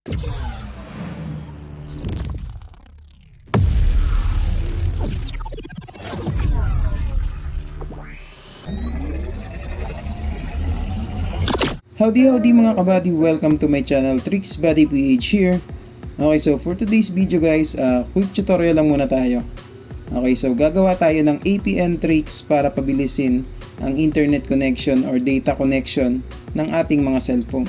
Howdy mga kabady, welcome to my channel, Tricks Buddy PH here. Okay, so for today's video guys, quick tutorial lang muna tayo. Okay, so gagawa tayo ng APN tricks para pabilisin ang internet connection or data connection ng ating mga cellphone.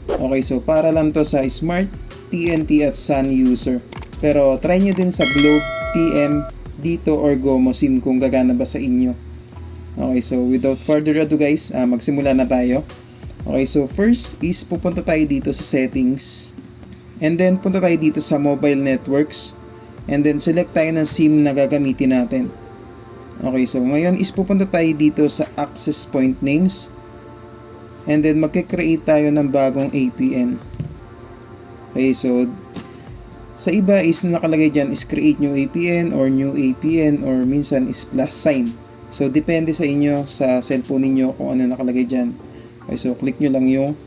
Okay, so para lang to sa Smart, TNT at Sun user. Pero try nyo din sa Globe, TM, Dito or Gomo SIM kung gagana ba sa inyo. Okay, so without further ado guys, magsimula na tayo. Okay, so first is pupunta tayo dito sa settings. And then punta tayo dito sa mobile networks. And then select tayo ng SIM na gagamitin natin. Okay, so ngayon is pupunta tayo dito sa access point names. And then magkikreate tayo ng bagong APN. Okay, so sa iba is nakalagay dyan is create new APN or new APN or minsan is plus sign. So depende sa inyo, sa cellphone niyo kung ano nakalagay dyan. Okay, so click nyo lang yung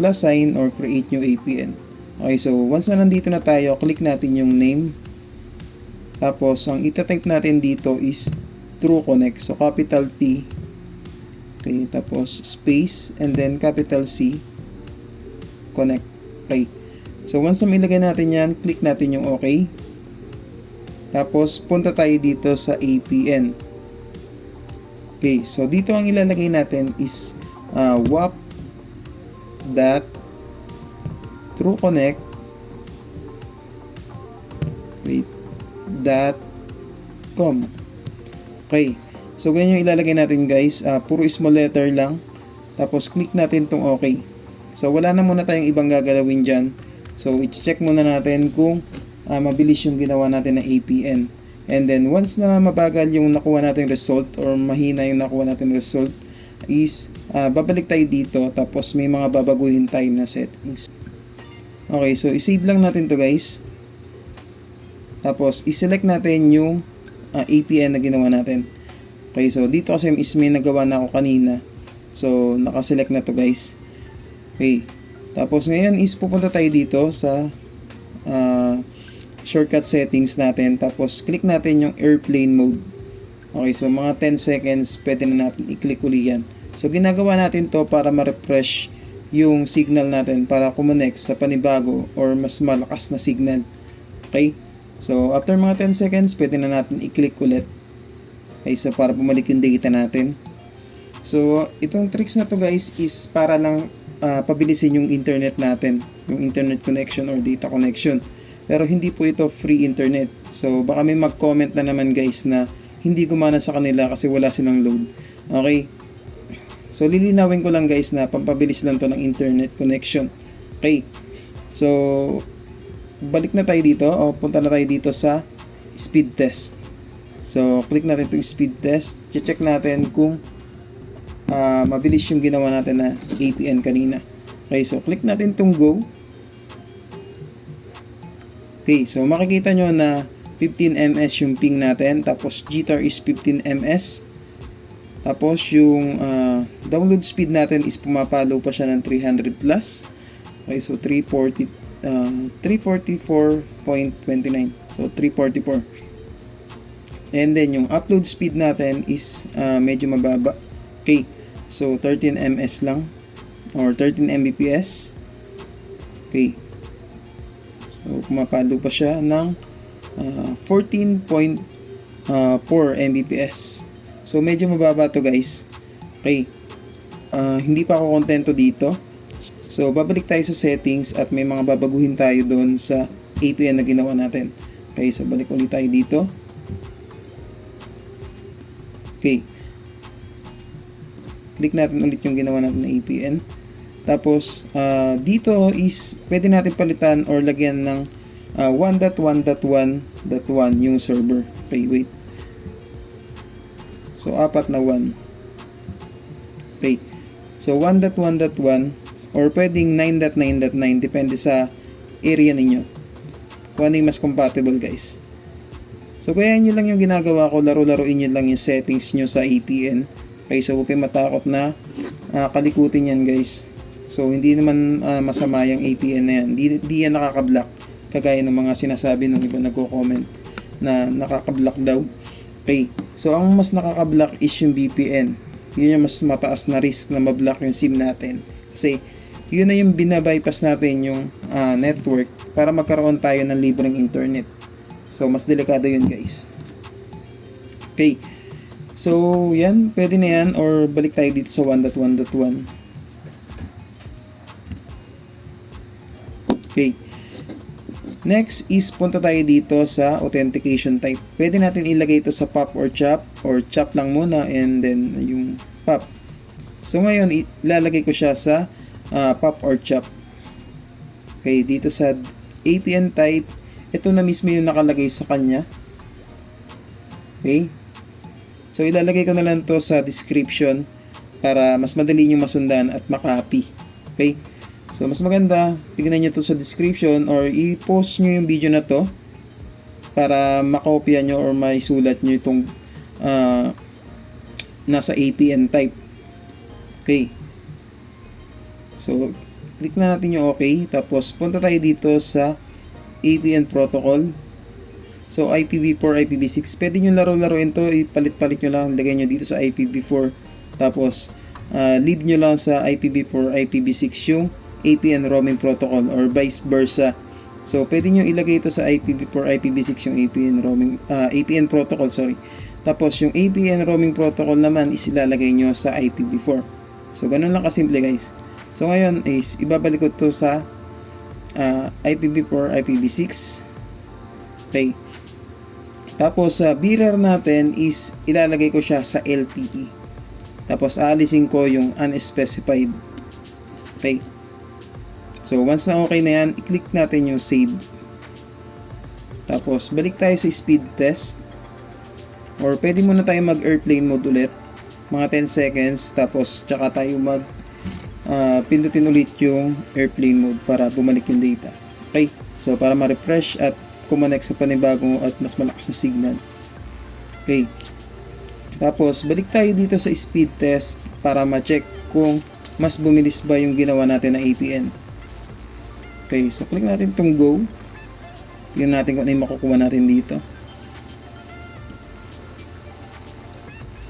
plus sign or create new APN. Okay, so once na nandito na tayo, click natin yung name. Tapos, ang itatype natin dito is True Connect. So, capital T. Okay, tapos space and then capital C. Connect. Okay. So, once na ilagay natin yan, click natin yung OK. Tapos, punta tayo dito sa APN. Okay, so dito ang ilalagay natin is wap.trueconnect.com. Okay, so ganyan yung ilalagay natin guys, puro small letter lang. Tapos click natin tong OK. So wala na muna tayong ibang gagalawin dyan. So i-check muna natin kung mabilis yung ginawa natin na APN. And then once na mabagal yung nakuha natin result or mahina yung nakuha natin result is babalik tayo dito tapos may mga babaguhin tayo na settings. Okay, so i-save lang natin to guys. Tapos i-select natin yung APN na ginawa natin. Okay, so dito kasi is may nagawa na ako kanina. So naka-select na to guys. Okay. Tapos ngayon is pupunta tayo dito sa shortcut settings natin, tapos click natin yung airplane mode. Okay, so mga 10 seconds pwede na natin i-click uli yan. So ginagawa natin to para ma-refresh yung signal natin para kumonect sa panibago or mas malakas na signal. Okay, so after mga 10 seconds pwede na natin i-click ulit. Okay, so para bumalik yung data natin. So itong tricks na to guys is para lang pabilisin yung internet natin, yung internet connection or data connection. Pero hindi po ito free internet. So baka may mag-comment na naman guys na hindi gumana sa kanila kasi wala silang load. Okay. So lilinawin ko lang guys na pampabilis lang to ng internet connection. Okay. So balik na tayo dito o punta na tayo dito sa speed test. So click natin itong speed test. Check natin kung mabilis yung ginawa natin na APN kanina. Okay, so click natin itong go. Okay, so makikita nyo na 15 ms yung ping natin, tapos jitter is 15 ms. Tapos yung download speed natin is pumapalo pa siya ng 300 plus. Okay, so 344.29. So 344. And then yung upload speed natin is medyo mababa. Okay, so 13 ms lang or 13 mbps. Okay. So, pumapalo pa siya ng 14.4 Mbps. So, medyo mababa to guys. Okay. Hindi pa ako kontento dito. So, babalik tayo sa settings at may mga babaguhin tayo doon sa APN na ginawa natin. Okay, so balik ulit tayo dito. Okay. Click natin ulit yung ginawa natin na APN. Tapos, dito is pwede natin palitan or lagyan ng 1.1.1.1 yung server. Okay, wait. So, 4 na 1. Okay. So, 1.1.1 or pwedeng 9.9.9 depende sa area ninyo. Kung ano yung mas compatible guys. So, kaya nyo lang yung ginagawa ko, laro-laruin nyo lang yung settings nyo sa APN. Okay, so huwag kayong matakot na kalikutin yan guys. So, hindi naman masama yung APN na yan. Hindi yan nakaka-block. Kagaya ng mga sinasabi ng iba nagko-comment na nakaka-block daw. Okay. So, ang mas nakaka-block is yung VPN. Yun yung mas mataas na risk na ma-block yung SIM natin. Kasi, yun na yung binabypass natin yung network para magkaroon tayo ng libreng internet. So, mas delikado yun, guys. Okay. So, yan. Pwede na yan. Or balik tayo dito sa 1.1.1. Okay. Next is punta tayo dito sa authentication type. Pwede natin ilagay ito sa POP or CHOP lang muna and then yung POP. So ngayon ilalagay ko siya sa POP or CHOP. Okay, dito sa APN type, ito na mismo yung nakalagay sa kanya. Okay. So ilalagay ko na lang to sa description para mas madali nyo masundan at makopy. Okay. So, mas maganda, tignan nyo to sa description or i-post nyo yung video na to para makopya nyo or maisulat nyo itong nasa APN type. Okay. So, click na natin yung okay. Tapos, punta tayo dito sa APN protocol. So, IPv4, IPv6. Pwede nyo laro-laruin to. Ipalit-palit nyo lang. Lagay nyo dito sa IPv4. Tapos, leave nyo lang sa IPv4, IPv6 yung APN roaming protocol or vice versa. So, pwede nyo ilagay ito sa IPv4, IPv6 yung APN protocol, sorry. Tapos, yung APN roaming protocol naman is ilalagay nyo sa IPv4. So, ganun lang kasimple, guys. So, ngayon is ibabalik ko to sa IPv4, IPv6. Okay. Tapos, sa bearer natin is ilalagay ko siya sa LTE. Tapos, aalisin ko yung unspecified. Okay. So, once na okay na yan, i-click natin yung save. Tapos, balik tayo sa speed test. Or, pwede muna tayo mag-airplane mode ulit. Mga 10 seconds. Tapos, tsaka tayo pindutin ulit yung airplane mode para bumalik yung data. Okay? So, para ma-refresh at kumonect sa panibagong at mas malakas na signal. Okay. Tapos, balik tayo dito sa speed test para ma-check kung mas bumilis ba yung ginawa natin na APN. Okay, so click natin itong go. Tignan natin kung ano yung makukuha natin dito.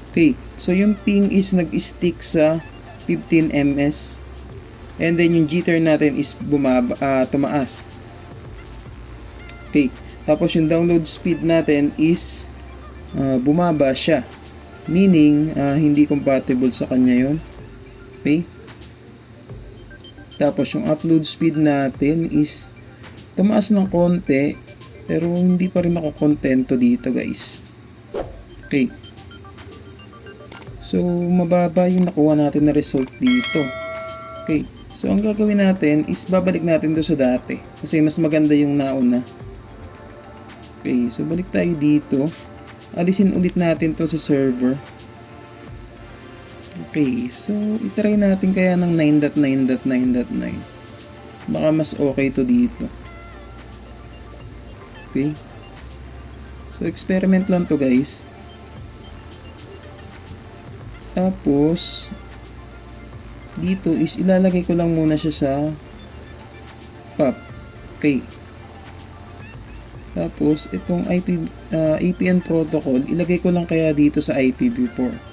Okay, so yung ping is nag-stick sa 15 ms. And then yung jitter natin is tumaas. Okay, tapos yung download speed natin is bumaba siya. Meaning, hindi compatible sa kanya yun. Okay. Tapos yung upload speed natin is tumaas ng konti pero hindi pa rin ako kontento dito, guys. Okay. So mababa yung nakuha natin na result dito. Okay. So ang gagawin natin is babalik natin do sa dati kasi mas maganda yung nauna. Okay. So balik tayo dito. Alisin ulit natin to sa server. Okay, so itry natin kaya ng 9.9.9.9. Baka mas okay to dito. Okay. So experiment lang to, guys. Tapos dito is ilalagay ko lang muna siya sa POP. Okay. Tapos itong APN protocol, ilagay ko lang kaya dito sa IPv4.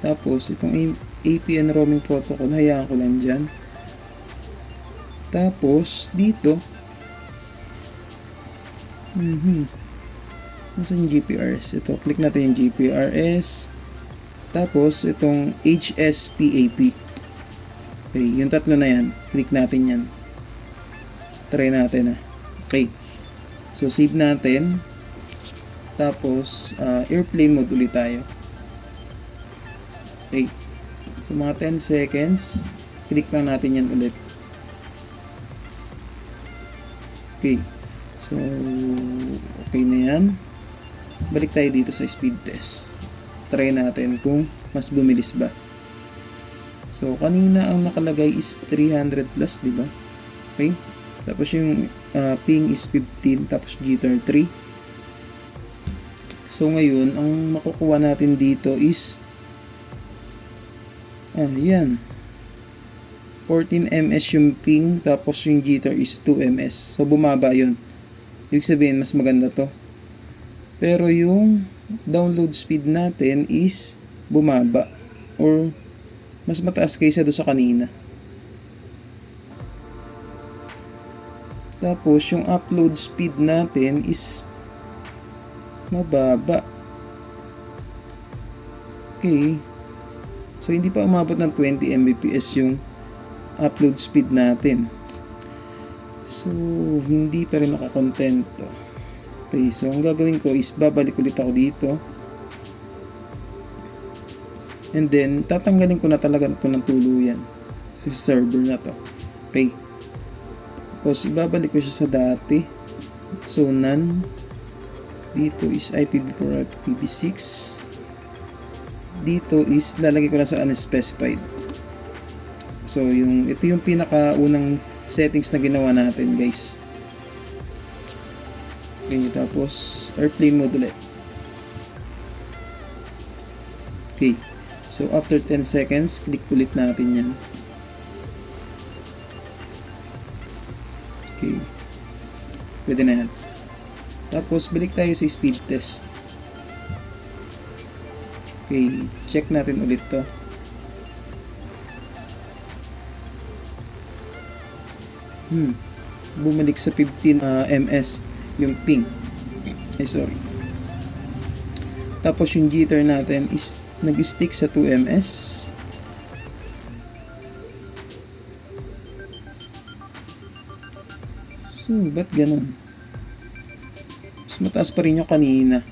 Tapos, itong APN roaming protocol, hayaan ko lang dyan. Tapos, dito, Nasaan yung GPRS? Ito, click natin yung GPRS. Tapos, itong HSPAP. Okay, yung tatlo na yan. Click natin yan. Try natin. Okay. So, save natin. Tapos, airplane mode ulit tayo. Okay. So, mga 10 seconds. Click lang natin yan ulit. Okay. So, okay na yan. Balik tayo dito sa speed test. Try natin kung mas bumilis ba. So, kanina ang nakalagay is 300 plus, di ba? Okay. Tapos yung ping is 15, tapos jitter 3. So, ngayon, ang makukuha natin dito is yan. 14 ms yung ping, tapos yung jitter is 2 ms. So bumaba yun. Ibig sabihin mas maganda to. Pero yung download speed natin is bumaba or mas mataas kaysa do sa kanina. Tapos yung upload speed natin is mababa. Okay. So hindi pa umabot ng 20 Mbps yung upload speed natin. So hindi pa rin nakakontento. Okay, so ang gagawin ko is babalik ulit ako dito. And then tatanggalin ko na talaga ito ng tuluyan sa server na to. Okay. Tapos ibabalik ko siya sa dati. So none. Dito is IPv4, IPv6. Dito is lalagay ko na sa unspecified. So ito yung pinakaunang settings na ginawa natin, guys. Okay, tapos airplane mode ulit. Okay. So after 10 seconds, click ulit natin yan. Okay. Pwede na yan. Tapos balik tayo sa speed test. Okay, check natin ulit to. Bumalik sa 15 ms yung ping. Ay, sorry. Tapos yung jitter natin is nag-stick sa 2 ms. So, ba't ganun? Mas mataas pa rin yung kanina.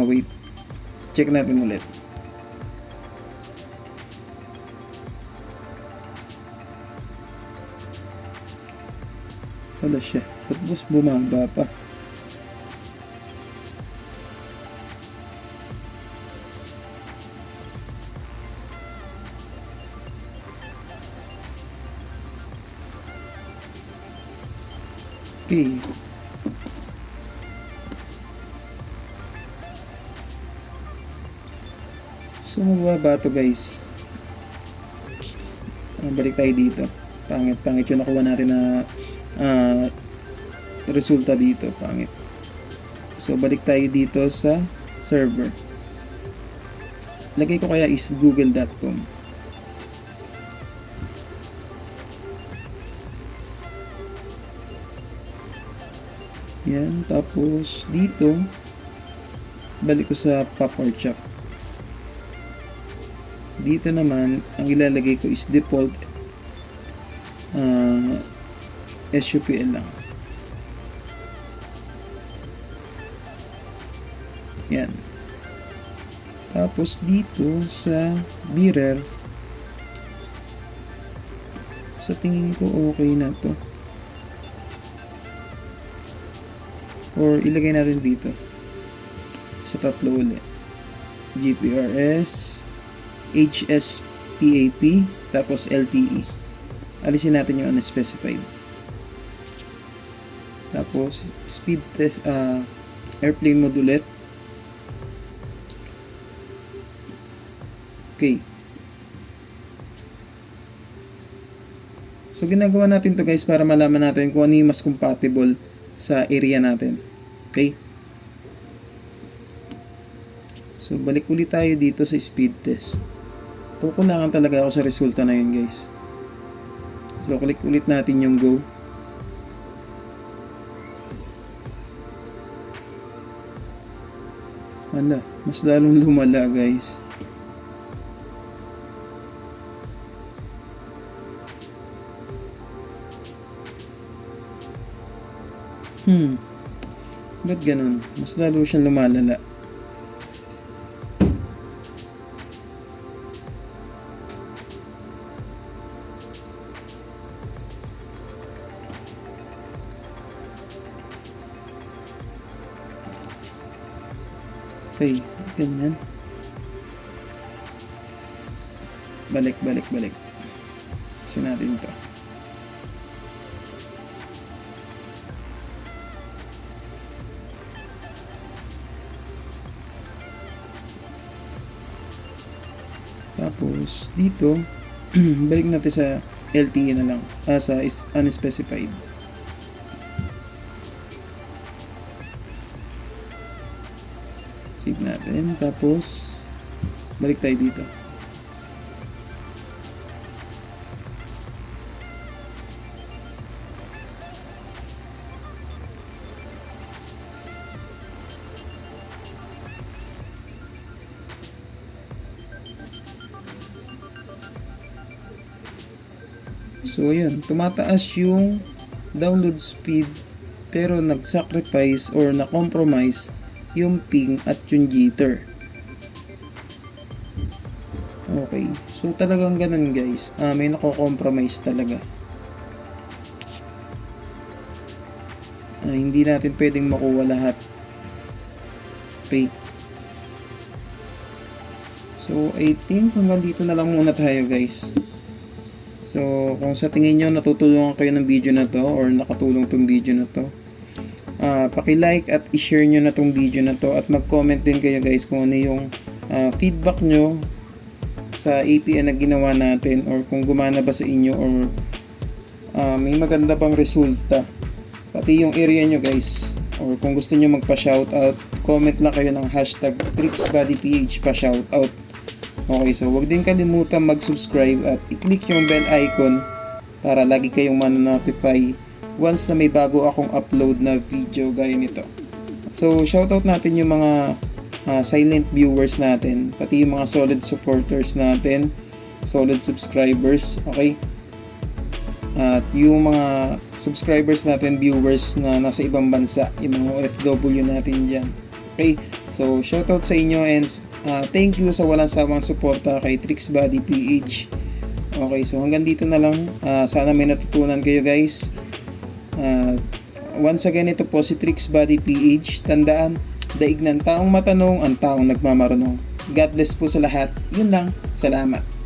Wait. Check natin ulit. Wala siya. Ba't mas bumaba pa? Okay. So, mababa to, guys. Balik tayo dito. Pangit yung nakuha natin na resulta dito. Pangit. So, balik tayo dito sa server. Lagay ko kaya is google.com. Yan. Tapos, dito, balik ko sa PopWarshop. Dito naman, ang ilalagay ko is default SUPL lang. Yan. Tapos dito sa bearer, sa tingin ko okay na to. Or ilagay natin dito sa tatlo ulit. GPRS, HSPAP, tapos LTE. Alisin natin yung unspecified. Tapos speed test, airplane mode ulit. Okay. So ginagawa natin to, guys, para malaman natin kung ano yung mas compatible sa area natin. Okay? So balik ulit tayo dito sa speed test. Kukulangan talaga ako sa resulta na yun, guys. So click ulit natin yung go. Hala, mas lalong lumala, guys. Ba't ganun? Mas lalo siyang lumalala. Okay, ganyan. Balik. Kasi natin to. Tapos, dito, balik natin sa LTE na lang. Sa unspecified. Save natin. Tapos, balik tayo dito. So, ayan. Tumataas yung download speed pero nag-sacrifice or na-compromise yung ping at yung jitter. Okay. So, talagang ganun guys. May nako-compromise talaga. Hindi natin pwedeng makuha lahat. Okay. So, I think hanggang dito na lang muna tayo guys. So, kung sa tingin nyo natutulungan kayo ng video na to or nakatulong tong video na to, paki-like at i-share nyo na tong video na to at mag-comment din kayo guys kung ano yung feedback nyo sa APN na ginawa natin or kung gumana ba sa inyo or may maganda bang resulta. Pati yung area nyo guys or kung gusto nyo magpa-shoutout, comment lang kayo ng hashtag TricksBuddyPH pa-shoutout. Okay, so huwag din kalimutan mag-subscribe at i-click yung bell icon para lagi kayong ma-notify once na may bago akong upload na video gaya nito. So, shoutout natin yung mga silent viewers natin, pati yung mga solid supporters natin, solid subscribers, okay? At yung mga subscribers natin, viewers na nasa ibang bansa, yung mga OFW natin dyan. Okay, so shoutout sa inyo and thank you sa walang sawang suporta kay TricksBuddyPH. Okay, so hanggang dito na lang. Sana may natutunan kayo guys. Once again, ito po si TricksBuddyPH. Tandaan, daig ng taong matanong, ang taong nagmamarunong. God bless po sa lahat. Yun lang. Salamat.